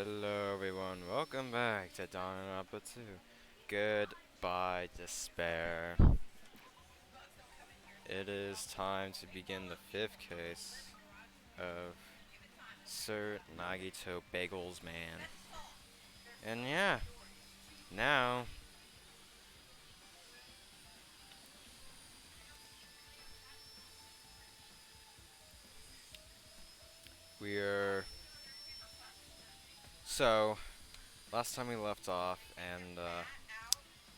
Hello everyone, welcome back to Dawn and Appa 2. Goodbye, despair. It is time to begin the fifth case of Sir Nagito Bagels Man. And yeah, now we're so last time we left off and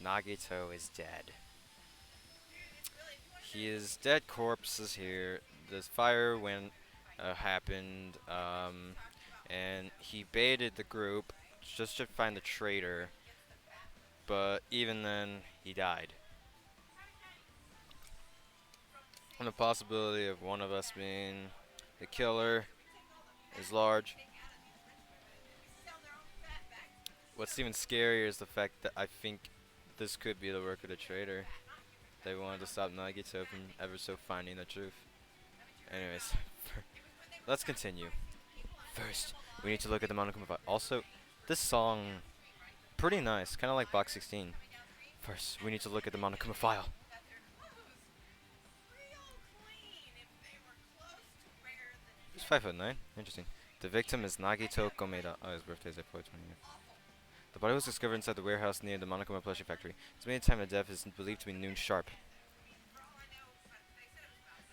Nagito is dead. His dead corpse is here. This fire when happened, and he baited the group just to find the traitor. But even then, he died. And the possibility of one of us being the killer is large. What's even scarier is the fact that I think this could be the work of the traitor. They wanted to stop Nagito from ever so finding the truth. Anyways, let's continue. First, we need to look at the Monocoma File. Also, this song, pretty nice, kind of like Box 16. First, we need to look at the Monocoma File. He's 5'9". Interesting. The victim is Nagito Komeda. Oh, his birthday is April 20th. The body was discovered inside the warehouse near the Monocoma plushie factory. Estimated time of death is believed to be noon sharp.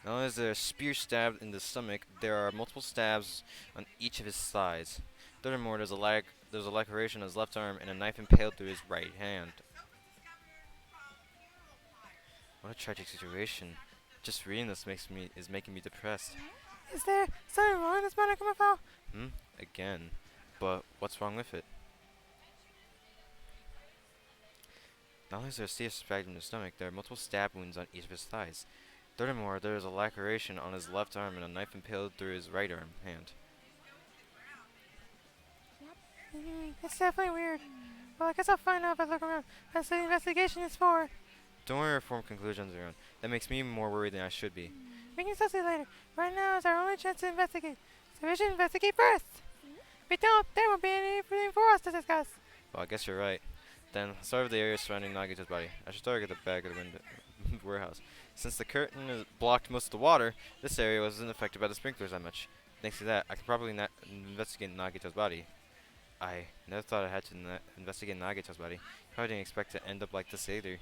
Not only is there a spear stabbed in the stomach, there are multiple stabs on each of his thighs. Furthermore, there's a laceration on his left arm and a knife impaled through his right hand. What a tragic situation. Just reading this is making me depressed. Is there something wrong with this Monocoma File? Again. But what's wrong with it? Not only is there a serious fracture in the stomach, there are multiple stab wounds on each of his thighs. Furthermore, there is a laceration on his left arm and a knife impaled through his right hand. It's definitely weird. Well, I guess I'll find out if I look around. That's what the investigation is for. Don't worry or form conclusions on your own. That makes me more worried than I should be. We can discuss it later. Right now is our only chance to investigate. So we should investigate first. If we don't, there won't be anything for us to discuss. Well, I guess you're right. Then, let's start with the area surrounding Nagito's body. I should start at the back of the window warehouse. Since the curtain blocked most of the water, this area wasn't affected by the sprinklers that much. Thanks to that, I could probably investigate Nagito's body. I never thought I had to investigate Nagito's body. Probably didn't expect to end up like this either.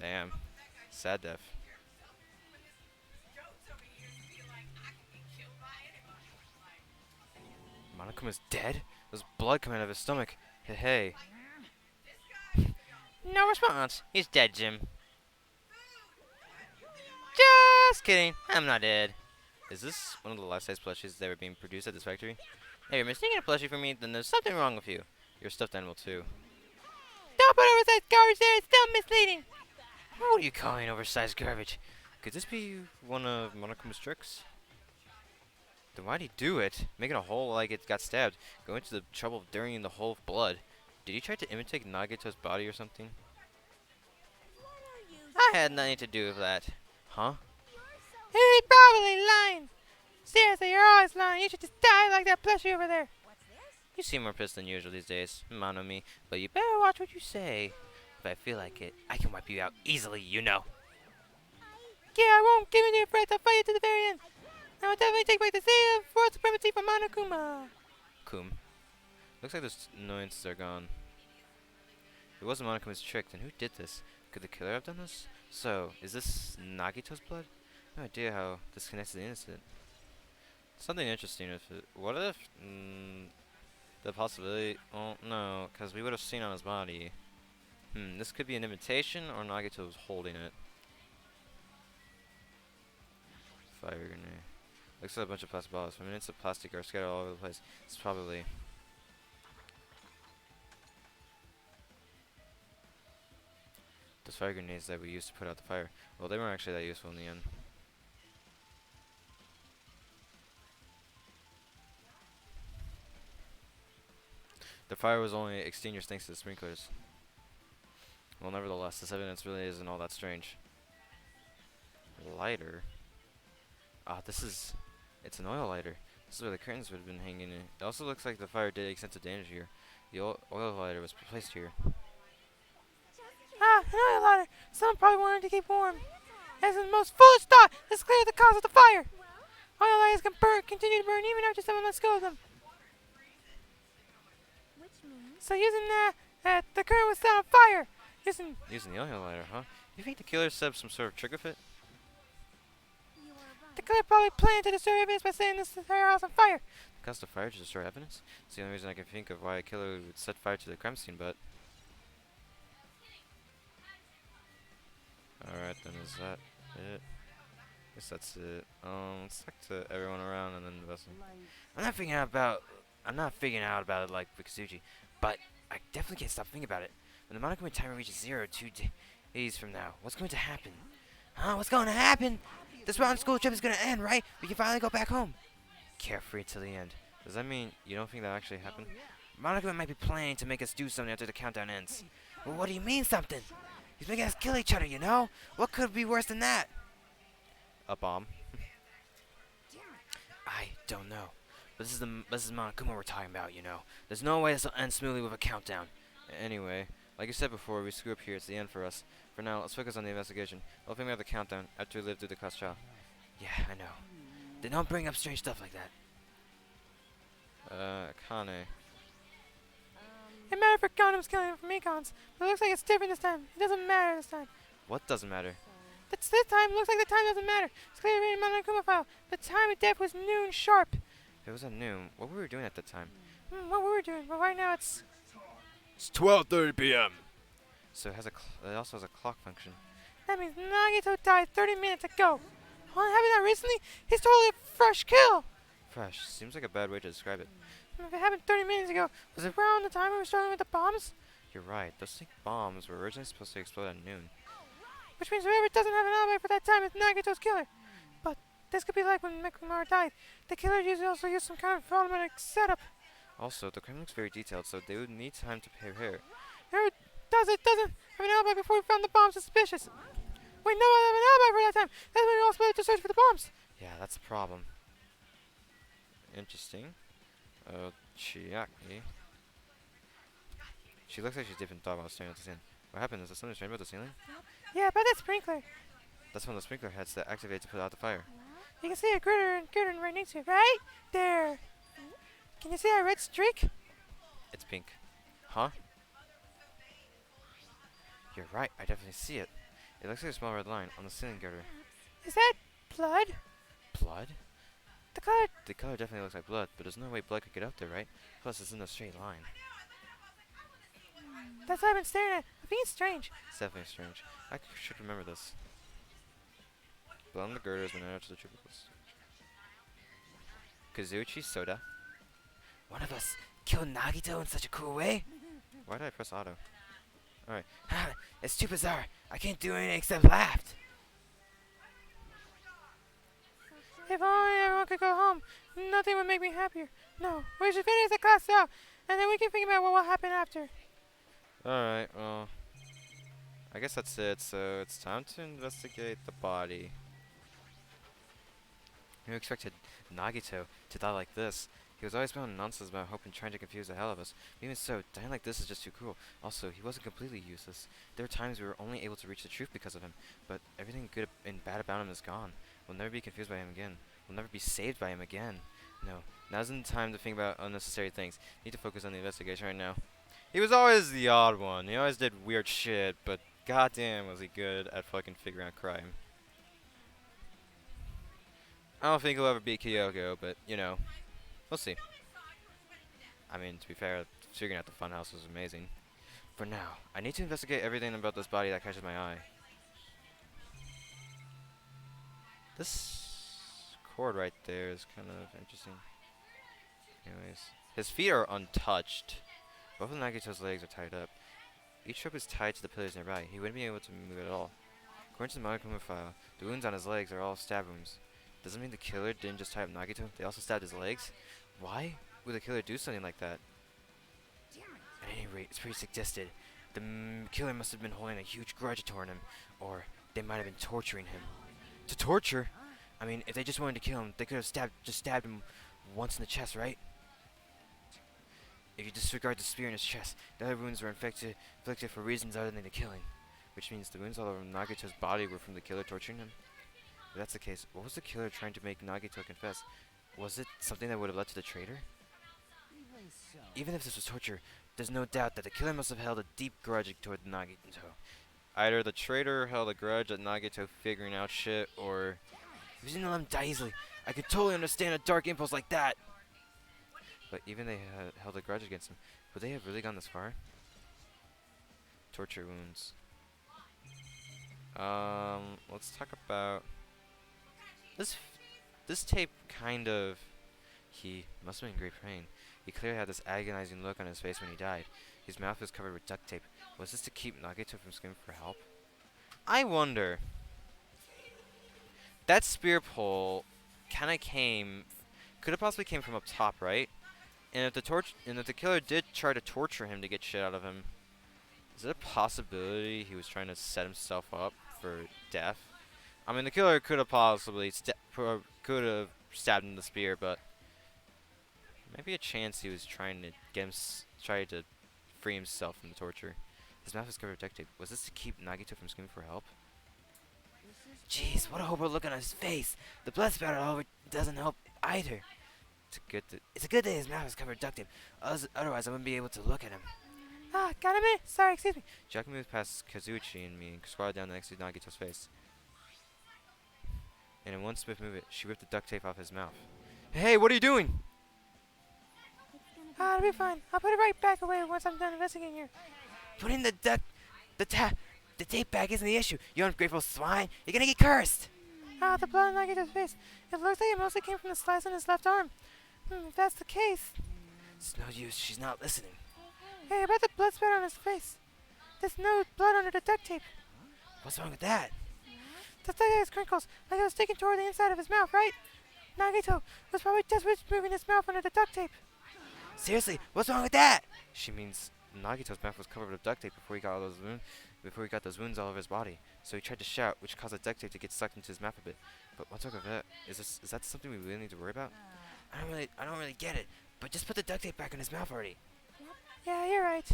Damn. Sad death. Monocoma's dead? There's blood coming out of his stomach. Hey. No response. He's dead, Jim. Just kidding. I'm not dead. Is this one of the life-size plushies that were being produced at this factory? Hey, you're mistaking a plushie for me, then there's something wrong with you. You're a stuffed animal, too. Don't put oversized garbage there. It's still misleading. What are you calling oversized garbage? Could this be one of Monocoma's tricks? Then why'd he do it? Making a hole like it got stabbed. Going to the trouble of dirtying the hole of blood. Did he try to imitate Nagito's body or something? I had nothing to do with that. Huh? He's probably lying. Seriously, you're always lying. You should just die like that plushie over there. You seem more pissed than usual these days, Mono me, but you better watch what you say. If I feel like it, I can wipe you out easily, you know. Yeah, I won't give in to your threats. I'll fight you to the very end. I will definitely take back the city of world supremacy from Monokuma. Coom. Looks like those annoyances are gone. It wasn't Monocoma's trick, then who did this? Could the killer have done this? So, is this Nagito's blood? No idea how this connects to the incident. Something interesting if it. What if. The possibility. Oh, no, because we would have seen on his body. This could be an imitation or Nagito was holding it. Fire grenade. Looks like a bunch of plastic balls. Remnants of plastic are scattered all over the place. It's probably. Those fire grenades that we used to put out the fire. Well, they weren't actually that useful in the end. The fire was only extinguished thanks to the sprinklers. Well, nevertheless, this evidence really isn't all that strange. Lighter? Ah, it's an oil lighter. This is where the curtains would have been hanging in. It also looks like the fire did extensive damage here. The oil lighter was placed here. Ah, an oil lighter. Someone probably wanted to keep warm. As the most foolish thought, this is clearly the cause of the fire. Oil lighters can continue to burn even after someone lets go of them. So using the current was set on fire. Using the oil lighter, huh? You think the killer set up some sort of trigger fit? The killer probably planned to destroy evidence by setting this entire house on fire. Cause the fire to destroy evidence? It's the only reason I can think of why a killer would set fire to the crime scene, but... Alright, then is that it? Guess that's it. Let's talk to everyone around and then investigate. I'm not figuring out about it like Rikusuji, but I definitely can't stop thinking about it. When the Monocoma timer reaches 0 2 days from now, what's going to happen? Huh? What's going to happen? This round school trip is going to end, right? We can finally go back home. Carefree till the end. Does that mean you don't think that actually happened? Monocoma might be planning to make us do something after the countdown ends. Well, what do you mean something? He's making us kill each other, you know? What could be worse than that? A bomb. I don't know. But this is Monokuma we're talking about, you know. There's no way this will end smoothly with a countdown. Anyway, like you said before, we screw up here. It's the end for us. For now, let's focus on the investigation. I'll think about the countdown after we live through the class trial. Yeah, I know. Then don't bring up strange stuff like that. Kane. It mattered for Gundam's killing him from Econ's, but it looks like it's different this time. It doesn't matter this time. What doesn't matter? This time looks like the time doesn't matter. It's clearly written in Monocoma File. The time of death was noon sharp. If it was at noon, what were we doing at that time? What were we doing? Well, right now it's 12:30 p.m. So it has it also has a clock function. That means Nagito died 30 minutes ago. Oh, happened that recently? He's totally a fresh kill. Fresh seems like a bad way to describe it. If it happened 30 minutes ago, was it around the time we were struggling with the bombs? You're right. Those think bombs were originally supposed to explode at noon. Which means whoever doesn't have an alibi for that time is Nagito's killer. But this could be like when Mekimura died. The killer usually also used some kind of automatic setup. Also, the crime looks very detailed, so they would need time to prepare. Whoever doesn't have an alibi before we found the bombs is suspicious. Wait, no one have an alibi for that time. That's when we all split to search for the bombs. Yeah, that's a problem. Interesting. Chiaki. She looks like she's deep in thought while staring at the ceiling. What happened? Is there something strange about the ceiling? Yeah, about that sprinkler. That's one of the sprinkler heads that activate to put out the fire. You can see a gritter right next to it, right there. Can you see that red streak? It's pink. Huh? You're right, I definitely see it. It looks like a small red line on the ceiling girder. Is that blood? Blood? The The color definitely looks like blood, but there's no way blood could get up there, right? Plus, it's in a straight line. That's what I've been staring at. I think it's strange. It's definitely strange. I should remember this. Blood on the girder has been added to the triples. Kazuchi Soda. One of us killed Nagito in such a cool way? Why did I press auto? Alright. It's too bizarre. I can't do anything except laugh. If only everyone could go home, nothing would make me happier. No, we should finish the class out, and then we can think about what will happen after. Alright, well, I guess that's it. So it's time to investigate the body. Who expected Nagito to die like this? He was always spouting nonsense about hope and trying to confuse the hell of us. Even so, dying like this is just too cruel. Also, he wasn't completely useless. There were times we were only able to reach the truth because of him, but everything good and bad about him is gone. We'll never be confused by him again. We'll never be saved by him again. No, now isn't the time to think about unnecessary things. Need to focus on the investigation right now. He was always the odd one. He always did weird shit, but goddamn was he good at fucking figuring out crime. I don't think he'll ever beat Kyoko, but, you know, we'll see. I mean, to be fair, figuring out the funhouse was amazing. For now, I need to investigate everything about this body that catches my eye. This cord right there is kind of interesting. Anyways, his feet are untouched. Both of Nagito's legs are tied up. Each rope is tied to the pillars nearby. He wouldn't be able to move at all. According to the Monocoma File, the wounds on his legs are all stab wounds. Doesn't mean the killer didn't just tie up Nagito, they also stabbed his legs? Why would the killer do something like that? At any rate, it's pretty suggested. The killer must have been holding a huge grudge toward him, or they might have been torturing him. To torture? I mean, if they just wanted to kill him, they could have just stabbed him once in the chest, right? If you disregard the spear in his chest, the other wounds were inflicted for reasons other than the killing. Which means the wounds all over Nagito's body were from the killer torturing him. If that's the case, what was the killer trying to make Nagito confess? Was it something that would have led to the traitor? Even if this was torture, there's no doubt that the killer must have held a deep grudge toward Nagito. Either the traitor held a grudge at Nagito figuring out shit, or if he didn't let him die easily, I could totally understand a dark impulse like that. But even they held a grudge against him, would they have really gone this far? Torture wounds. Let's talk about this. This tape kind of. He must have been in great pain. He clearly had this agonizing look on his face when he died. His mouth was covered with duct tape. Was this to keep Nagito from screaming for help? I wonder. That spear pole kind of could have possibly came from up top, right? And if the killer did try to torture him to get shit out of him, is it a possibility he was trying to set himself up for death? I mean, the killer could have possibly could have stabbed him with the spear, but maybe a chance he was trying to try to free himself from the torture. His mouth was covered with duct tape. Was this to keep Nagito from screaming for help? Jeez, what a horrible look on his face. The blood spatter all over doesn't help either. It's a good thing his mouth is covered with duct tape. Otherwise, I wouldn't be able to look at him. Ah, got a minute? Sorry, excuse me. Jackie moved past Kazuchi and me and squatted down next to Nagito's face. And in one swift movement, she ripped the duct tape off his mouth. Hey, what are you doing? Ah, it'll be fine. I'll put it right back away once I'm done investigating here. Putting the tape back isn't the issue. You ungrateful swine. You're gonna get cursed. Ah, the blood on Nagito's face. It looks like it mostly came from the slice on his left arm. If that's the case. It's no use. She's not listening. Hey, about the blood spatter on his face. There's no blood under the duct tape. What's wrong with that? The duct tape has crinkles, like it was sticking toward the inside of his mouth, right? Nagito was probably just moving his mouth under the duct tape. Seriously, what's wrong with that? She means Nagito's mouth was covered with duct tape before he got those wounds all over his body. So he tried to shout, which caused the duct tape to get sucked into his mouth a bit. But what's up with that? Is that something we really need to worry about? I don't really get it. But just put the duct tape back in his mouth already. Yeah, you're right.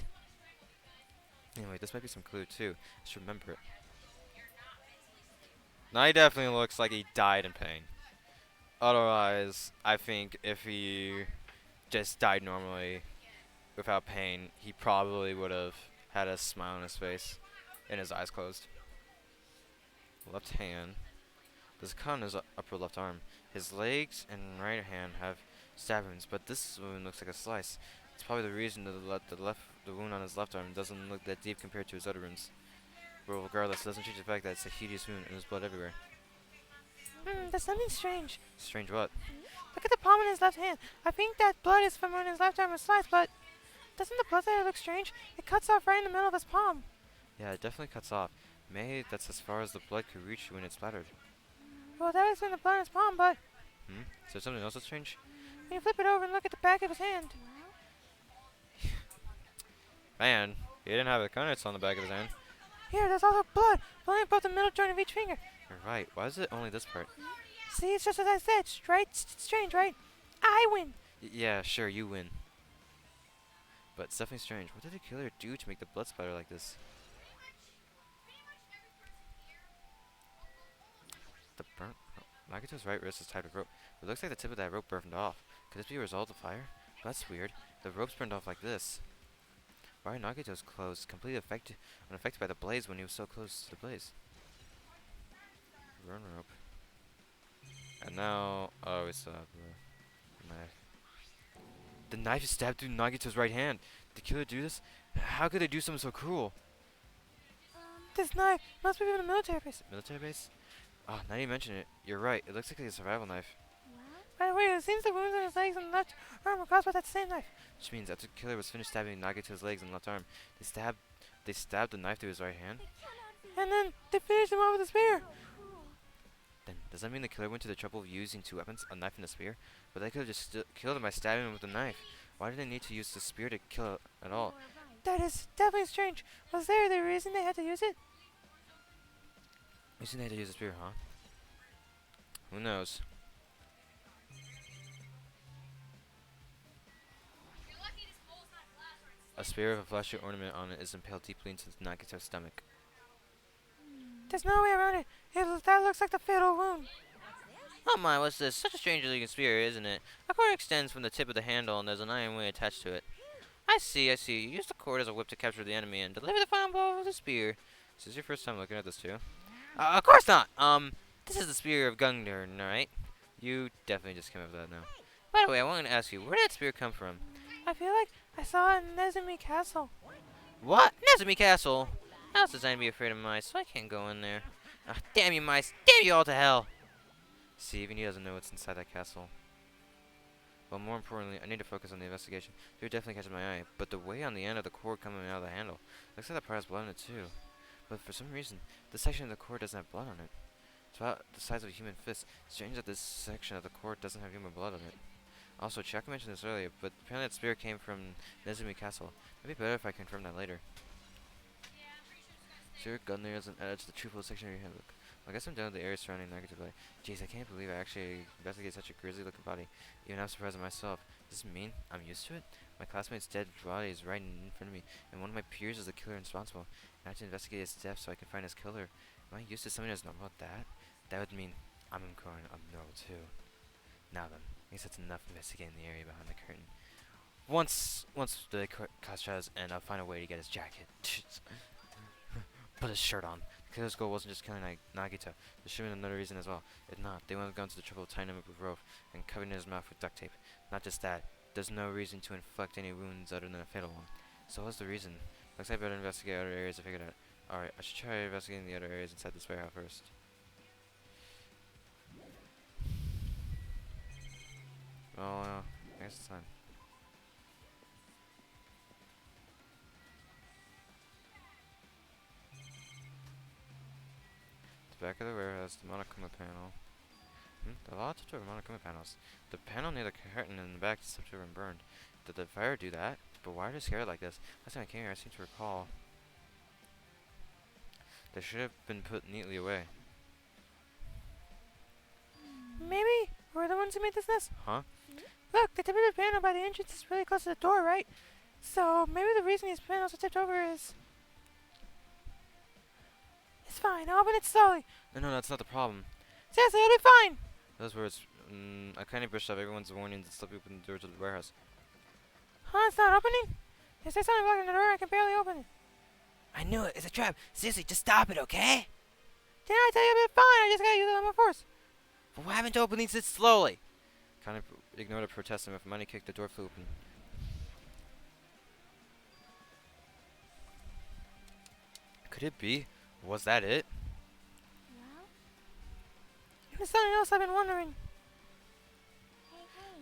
Anyway, this might be some clue too. I should remember it. Now he definitely looks like he died in pain. Otherwise, I think if he just died normally without pain, he probably would have had a smile on his face and his eyes closed. Left hand. There's a cut on his upper left arm. His legs and right hand have stab wounds, but this wound looks like a slice. It's probably the reason that the wound on his left arm doesn't look that deep compared to his other wounds. But regardless, it doesn't change the fact that it's a hideous wound and there's blood everywhere. There's something strange. Strange what? Look at the palm in his left hand. I think that blood is from when his left arm was sliced, but doesn't the blood there look strange? It cuts off right in the middle of his palm. Yeah, it definitely cuts off. Maybe that's as far as the blood could reach when it's splattered. Well, that was in the blood in his palm, but Is there something else that's strange? when you flip it over and look at the back of his hand. Man, he didn't have the cuts on the back of his hand. Here, there's also blood flowing above the middle joint of each finger. You're right. Why is it only this part? See, it's just as I said, right? It's strange, right? I win. Yeah, sure, you win. But it's definitely strange. What did the killer do to make the blood splatter like this? The burnt. Oh, Nagito's right wrist is tied with rope. It looks like the tip of that rope burned off. Could this be a result of fire? That's weird. The rope's burned off like this. Why are Nagito's clothes completely unaffected by the blaze when he was so close to the blaze? Run rope. And now, oh, we still have the knife. The knife is stabbed through Nagito's right hand. Did the killer do this? How could they do something so cruel? This knife must be from a military base. Military base? Oh, now you mention it. You're right. It looks like a survival knife. By the way, it seems the wounds on his legs and left arm were caused by that same knife. Which means after the killer was finished stabbing Nagito's legs and left arm, they stabbed the knife through his right hand? And then they finished him off with a spear. Then, does that mean the killer went to the trouble of using two weapons, a knife and a spear? But they could have just killed him by stabbing him with a knife. Why did they need to use the spear to kill at all? That is definitely strange. Was there the reason they had to use it? Reason they had to use the spear, huh? Who knows? A spear with a flashy ornament on it is impaled deeply into Nagito's stomach. There's no way around it. That looks like the fatal wound. Oh my, what's this? Such a strange looking spear, isn't it? A cord extends from the tip of the handle and there's an iron weight attached to it. I see, I see. You use the cord as a whip to capture the enemy and deliver the final blow with the spear. This is your first time looking at this too? Of course not! This is the spear of Gungnir, right? You definitely just came up with that now. By the way, I wanted to ask you, where did that spear come from? I feel like I saw it in Nezumi Castle. What? Nezumi Castle? I was designed to be afraid of mice, so I can't go in there. Ah, damn you mice! Damn you all to hell! See, even he doesn't know what's inside that castle. Well, more importantly, I need to focus on the investigation. It definitely catches my eye, but the way on the end of the cord coming out of the handle, looks like that part has blood in it too. But for some reason, this section of the cord doesn't have blood on it. It's about the size of a human fist. It's strange that this section of the cord doesn't have human blood on it. Also, Chaka mentioned this earlier, but apparently that spear came from Nezumi Castle. It'd be better if I confirm that later. Sir Gunner isn't added to the true section of your handbook. Well, I guess I'm done with the area surrounding Nagito Valley. Jeez, I can't believe I actually investigated such a grisly looking body. Even I'm surprised at myself. Does this mean I'm used to it? My classmate's dead body is right in front of me, and one of my peers is the killer responsible. And I have to investigate his death so I can find his killer. Am I used to something that's normal like that? That would mean I'm going abnormal too. Now then, I guess that's enough investigating the area behind the curtain. Once the class tries, and I'll find a way to get his jacket. Put his shirt on. The killer's goal wasn't just killing Nagito. There should have been another reason as well. If not, they would have gone to the trouble of tying him up with rope and covering his mouth with duct tape. Not just that, there's no reason to inflict any wounds other than a fatal one. So what's the reason? Looks like I better investigate other areas to figure it out. Alright, I should try investigating the other areas inside this warehouse first. Well, I guess it's time. The back of the warehouse, the Monocoma panel. There are a lot of Monocoma panels. The panel near the curtain in the back is tipped over and burned. Did the fire do that? But why are they scared like this? Last time I came here, I seem to recall. They should have been put neatly away. Maybe we're the ones who made this mess. Huh? Look, the tip of the panel by the entrance is really close to the door, right? So maybe the reason these panels are tipped over is... It's fine, I'll open it slowly. No, that's not the problem. Seriously, I'll do fine. Those words, I kindly brushed off everyone's warnings and slipped open the door to the warehouse. Huh, it's not opening? If there's something blocking the door, I can barely open it. I knew it. It's a trap. Seriously, just stop it, okay? Didn't I tell you I've been fine? I just gotta use a little more force. But why haven't you opened these slowly? Kind of ignored a protest and with money kicked, the door flew open. Could it be? Was that it? There's something else I've been wondering.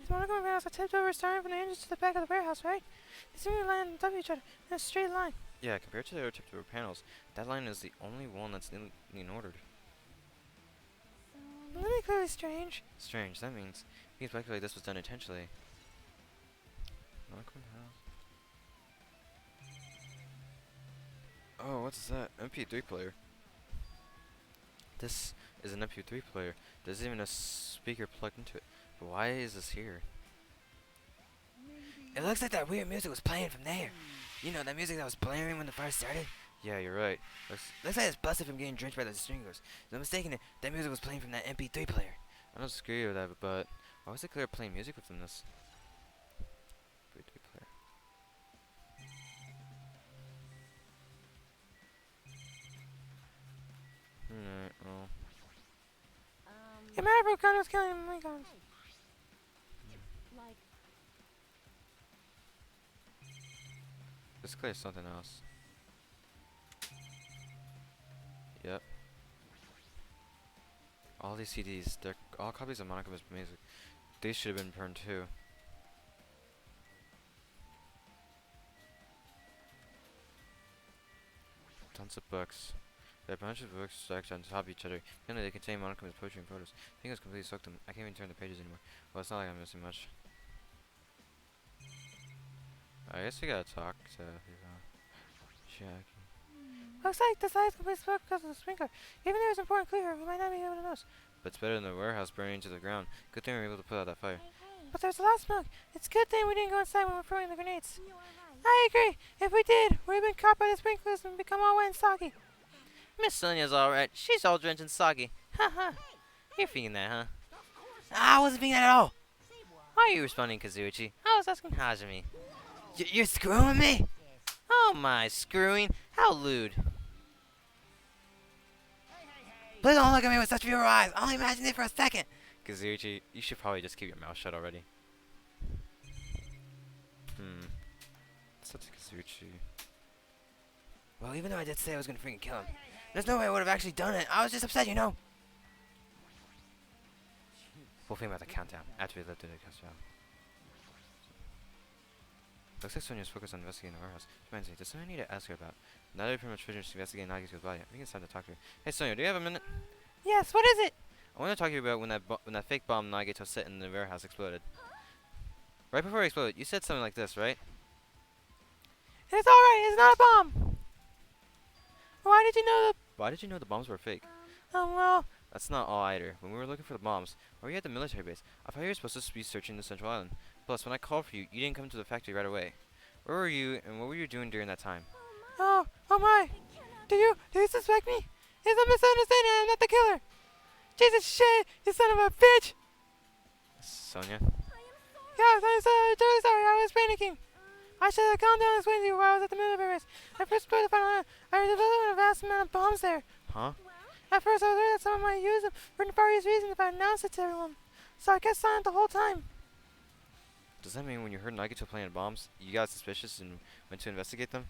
These Monocoma panels are tipped over starting from the entrance to the back of the warehouse, right? They seem to line on top of each other in a straight line. Yeah, compared to the other tipped over panels, that line is the only one that's neatly ordered. Really clearly strange. Strange, that means we can speculate this was done intentionally. Monocoma panels. Oh, what's that? MP3 player. This is an MP3 player. There's even a speaker plugged into it. But why is this here? It looks like that weird music was playing from there. You know, that music that was blaring when the fire started? Yeah, you're right. Looks like it's busted from getting drenched by the stringers. If I'm mistaken, that music was playing from that MP3 player. I don't disagree with that, but why was the killer playing music within this? MP3 player. Well. It mattered if Gun was killing Lincolns. This clears something else. Yep. All these CDs, they're all copies of Monocoma's music. These should have been burned too. Tons of books. There are a bunch of books stacked on top of each other. Apparently they contain Monocoma's poetry and photos. I think it's completely soaked them. I can't even turn the pages anymore. Well, it's not like I'm missing much. I guess we gotta talk to Jackie. Looks like the slide's complete smoke because of the sprinkler. Even though it's important clear, we might not be able to notice. But it's better than the warehouse burning to the ground. Good thing we were able to put out that fire. But there's a lot of smoke. It's a good thing we didn't go inside when we were throwing the grenades. I agree. If we did, we'd been caught by the sprinklers and become all wet and soggy. Miss Sonia's alright. She's all drenched and soggy. Haha. You're thinking that, huh? I wasn't thinking that at all. Why are you responding, Kazuichi? I was asking. Hajime. You're screwing me? Oh my, screwing? How lewd. Please don't look at me with such pure eyes. Only imagine it for a second. Kazuichi, you should probably just keep your mouth shut already. Such Kazuichi. Well, even though I did say I was gonna freaking kill him, there's no way I would have actually done it. I was just upset, you know. We'll think about the countdown after we lived through the countdown. Looks like Sonia's focused on investigating the warehouse. She reminds me, there's something I need to ask her about. Now that we pretty much finished investigating Nagito's body, I think it's time to talk to her. Hey Sonia, do you have a minute? Yes, what is it? I want to talk to you about when that fake bomb Nagito set in the warehouse exploded. Right before it exploded, you said something like this, right? It's alright, it's not a bomb. Why did you know Why did you know the bombs were fake? well, That's not all either. When we were looking for the bombs, were you at the military base? I thought you were supposed to be searching the central island. Plus, when I called for you, you didn't come to the factory right away. Where were you, and what were you doing during that time? oh my. Do you suspect me? It's a misunderstanding, I'm not the killer. Jesus shit, you son of a bitch. Sonia? Yes, I'm totally sorry, I was panicking. I should have calmed down and explained to you while I was at the military base. I first explored the final island. I developed a vast amount of bombs there. Huh? At first, I was worried that someone might use them for nefarious reasons if I announced it to everyone. So I kept silent the whole time. Does that mean when you heard Nagito playing bombs, you got suspicious and went to investigate them?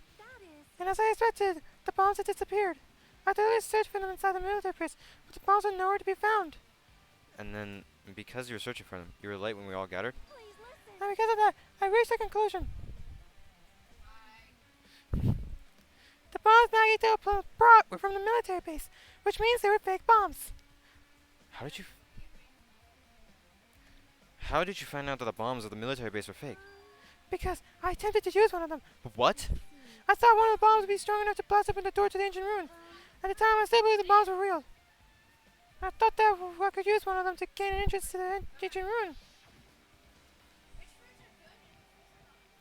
And as I expected, the bombs had disappeared. I thoroughly searched for them inside the military base, but the bombs were nowhere to be found. And then, because you were searching for them, you were late when we all gathered? And because of that, I reached a conclusion. The bombs Nagito brought were from the military base, which means they were fake bombs. How did you find out that the bombs of the military base were fake? Because I attempted to use one of them. What? I thought one of the bombs would be strong enough to blast open the door to the engine room. At the time, I still believed the bombs were real. I thought that I could use one of them to gain an entrance to the engine room.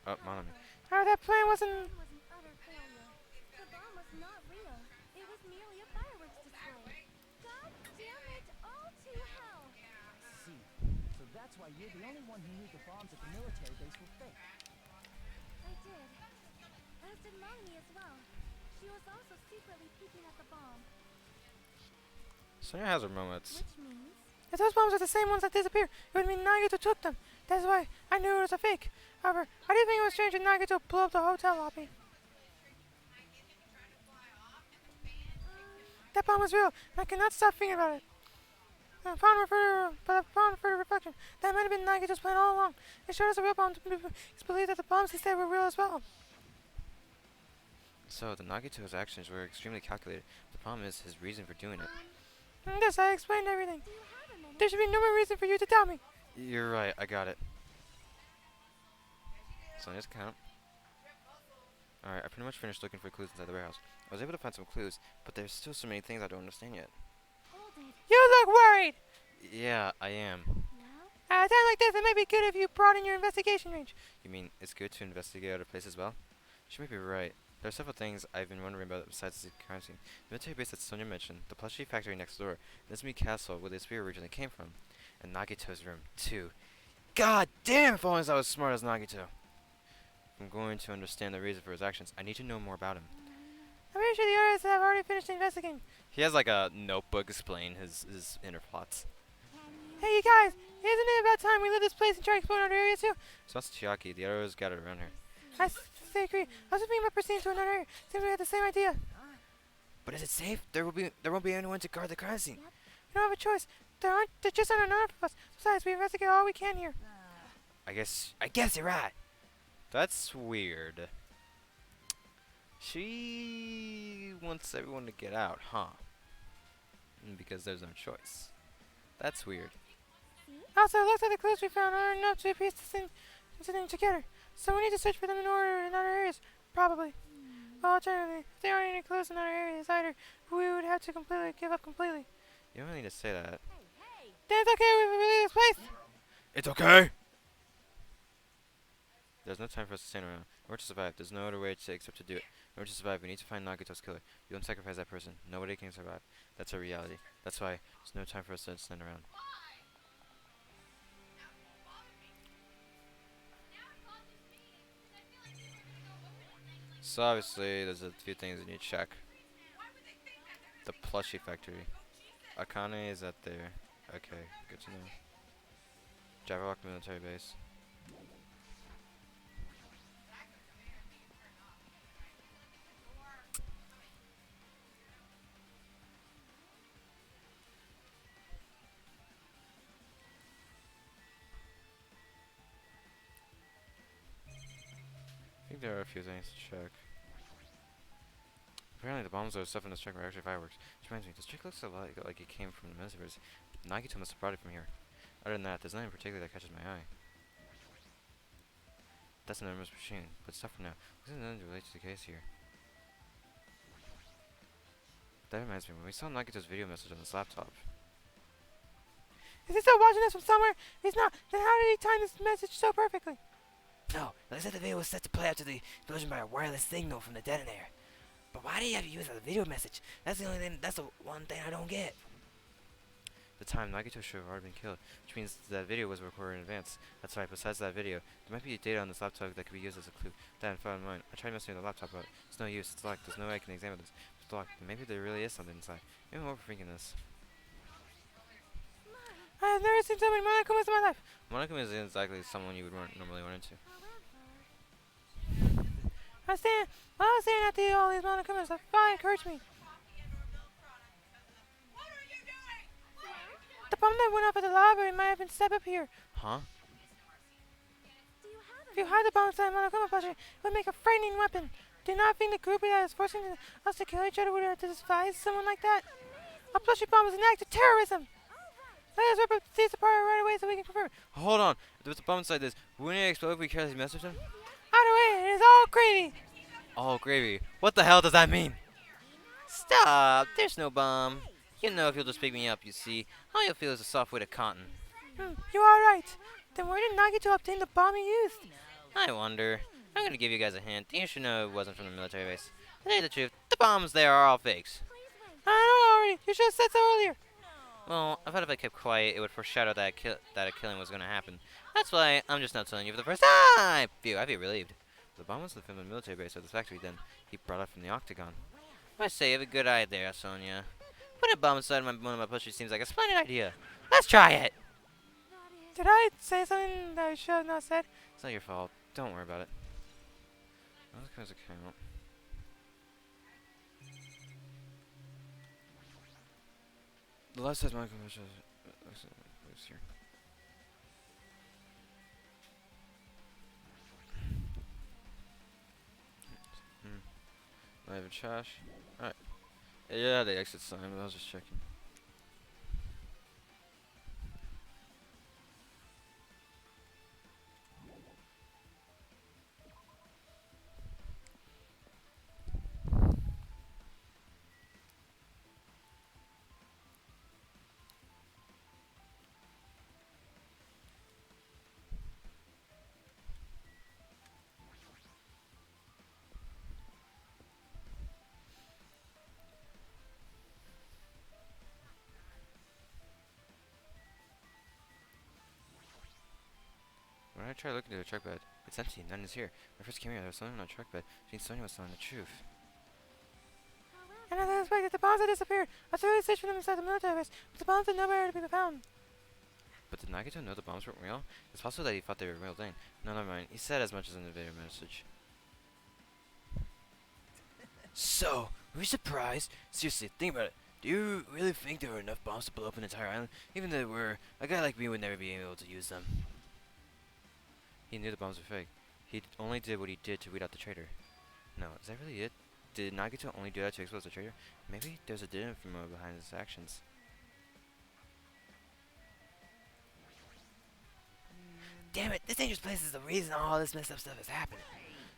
Oh, Monami. However, that plan wasn't. Was an utter failure. The bomb was not real. It was merely a fireworks display. God damn it! All to hell! See, so that's why you're the only one who knew the bombs at the military base were fake. I did. As did Mommy as well. She was also secretly peeking at the bomb. Sonia has her moments. Which means... If those bombs are the same ones that disappeared, it would mean Nagito took them. That's why I knew it was a fake. However, I did think it was strange that Nagito blew up the hotel lobby. That bomb was real, and I cannot stop thinking about it. Upon further reflection, that might have been Nagito's plan all along. It showed us a real bomb. It's believed that the bombs he said were real as well. So, the Nagito's actions were extremely calculated. The problem is his reason for doing it. And yes, I explained everything. Do you have a minute? There should be no more reason for you to doubt me. You're right, I got it. Sonia's count. Alright, I pretty much finished looking for clues inside the warehouse. I was able to find some clues, but there's still so many things I don't understand yet. Hold it. You look worried. Yeah, I am. Well, At a time like this, it might be good if you broaden your investigation range. You mean it's good to investigate other places as well? She might be right. There are several things I've been wondering about besides the crime scene. The military base that Sonia mentioned, the plushie factory next door, this Mii castle where the spear originally came from, and Nagito's room, too. God damn, if only I was smart as Nagito! If I'm going to understand the reason for his actions, I need to know more about him. I'm pretty sure the artists have already finished investigating. He has like a notebook explaining his inner plots. Hey, you guys, isn't it about time we leave this place and try exploring other areas too? So that's Chiaki, the others gathered around her. I agree. I was just thinking about proceeding to another area. Seems we had the same idea. But is it safe? There won't be anyone to guard the crime scene. We don't have a choice. There just aren't enough of us. Besides, we investigate all we can here. I guess you're right. That's weird. She wants everyone to get out, huh? Because there's no choice. That's weird. Also, it looks like the clues we found aren't enough to piece this incident together. So we need to search for them in order in other areas. Probably. Well, alternatively, if there aren't any clues in other areas either, we would have to give up completely. You don't need to say that. Then it's okay if we leave this place. It's okay. There's no time for us to stand around. In order to survive, there's no other way except to do it. In order to survive, we need to find Nagito's killer. If you don't sacrifice that person, nobody can survive. That's our reality. That's why there's no time for us to stand around. So obviously, there's a few things we need to check. The plushie factory. Akane is at there. Okay, good to know. Jabberwock military base. I think there are a few things to check. Apparently the bombs that are stuff in this truck are actually fireworks. Which reminds me, this truck looks a lot like it came from the metaverse. Nagito must have brought it from here. Other than that, there's nothing in particular that catches my eye. That's an enormous machine, but stop for now. Looks like nothing relates to the case here. That reminds me, when we saw Nagito's video message on this laptop. Is he still watching us from somewhere? If he's not, then how did he time this message so perfectly? No, like I said, the video was set to play after the explosion by a wireless signal from the detonator. But why do you have to use a video message? That's the one thing I don't get. The time Nagito should have already been killed, which means that video was recorded in advance. That's right, besides that video, there might be data on this laptop that could be used as a clue. That and found mine. I tried messing with the laptop, but it's no use. It's locked. There's no way I can examine this. It's locked. But maybe there really is something inside. Maybe I'm overthinking this. I have never seen so many Monocomas in my life. Monocoma isn't exactly someone you would normally run into. While I was staring at all these Monocomas, a thought encouraged me. The bomb that went off at the library might have been set up here. Huh? Do you have If you hide the bomb inside Monocoma plushie, it would make a frightening weapon. Do you not think the group that is forcing us to kill each other would have to despise someone like that? A plushie bomb is an act of terrorism. Let us rip these apart right away so we can confirm. Hold on. If there's a bomb inside this, wouldn't it explode if we carelessly messaged him? Either way, it is all gravy. Oh, gravy. What the hell does that mean? Stop. There's no bomb. You know if you'll just pick me up, you see. All you'll feel is a soft weight of cotton. You are right. Then where did Nagito obtain the bomb he used? I wonder. I'm gonna give you guys a hint. You should know it wasn't from the military base. To tell you the truth, the bombs there are all fakes. I know already. You should have said so earlier. Well, I thought if I kept quiet, it would foreshadow that a killing was gonna happen. That's why I'm just not telling you for the first time. Phew, I feel relieved. If the bomb was from the military base or the factory, then he brought it from the Octagon. I say, you have a good eye there, Sonia. Putting a bomb inside one of my plushies seems like a splendid idea. Let's try it! Did I say something that I should have not said? It's not your fault. Don't worry about it. Those kinds of count. The left side's my commission. Here. I have a trash. Alright. Yeah, the exit sign, but I was just checking. When I tried looking through the truck bed, it's empty, none is here. When I first came here, there was someone on the truck bed. She Sonia was telling the truth. And as I expected, the bombs had disappeared. I thoroughly searched for them inside the military base, but the bombs had nowhere to be found. But did Nagito know the bombs weren't real? It's possible that he thought they were a real thing. No, never mind. He said as much as in the video message. So, were you surprised? Seriously, think about it. Do you really think there were enough bombs to blow up an entire island? Even if there were, a guy like me would never be able to use them. He knew the bombs were fake. He only did what he did to weed out the traitor. No, is that really it? Did Nagito only do that to expose the traitor? Maybe there's a hidden motive behind his actions. Damn it, this dangerous place is the reason all this messed up stuff is happening.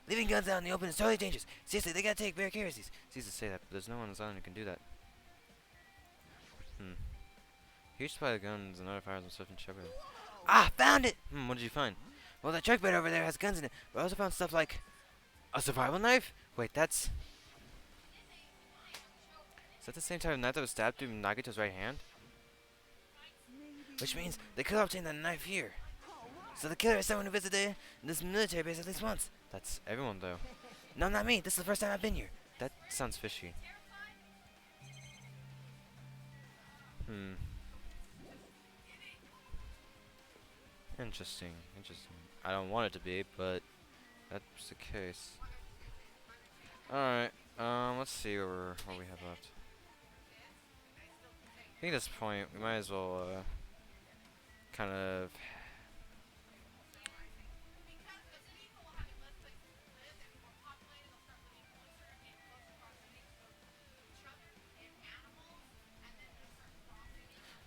Leaving guns out in the open is totally dangerous. Seriously, they gotta take very seriously. It's easy to say that, but there's no one on this island who can do that. Huge supply of guns and other firearms and stuff in Shepard. Ah, found it! What did you find? Well, that truck bed over there has guns in it, but I also found stuff like a survival knife? Wait, that's... Is that the same type of knife that was stabbed through Nagito's right hand? Which means they could have obtained that knife here. So the killer is someone who visited this military base at least once. That's everyone, though. No, not me. This is the first time I've been here. That sounds fishy. Interesting. Interesting. I don't want it to be, but that's the case. Alright. Let's see what we have left. I think at this point, we might as well, kind of...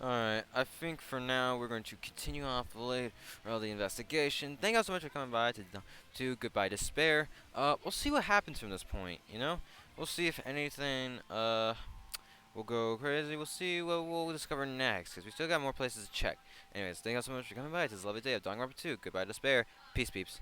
Alright, I think for now we're going to continue off later the investigation. Thank you all so much for coming by to Goodbye Despair. We'll see what happens from this point, you know? We'll see if anything, will go crazy. We'll see what we'll discover next, because we still got more places to check. Anyways, thank you all so much for coming by. It's a lovely day of Dong Robert 2. Goodbye Despair. Peace, peeps.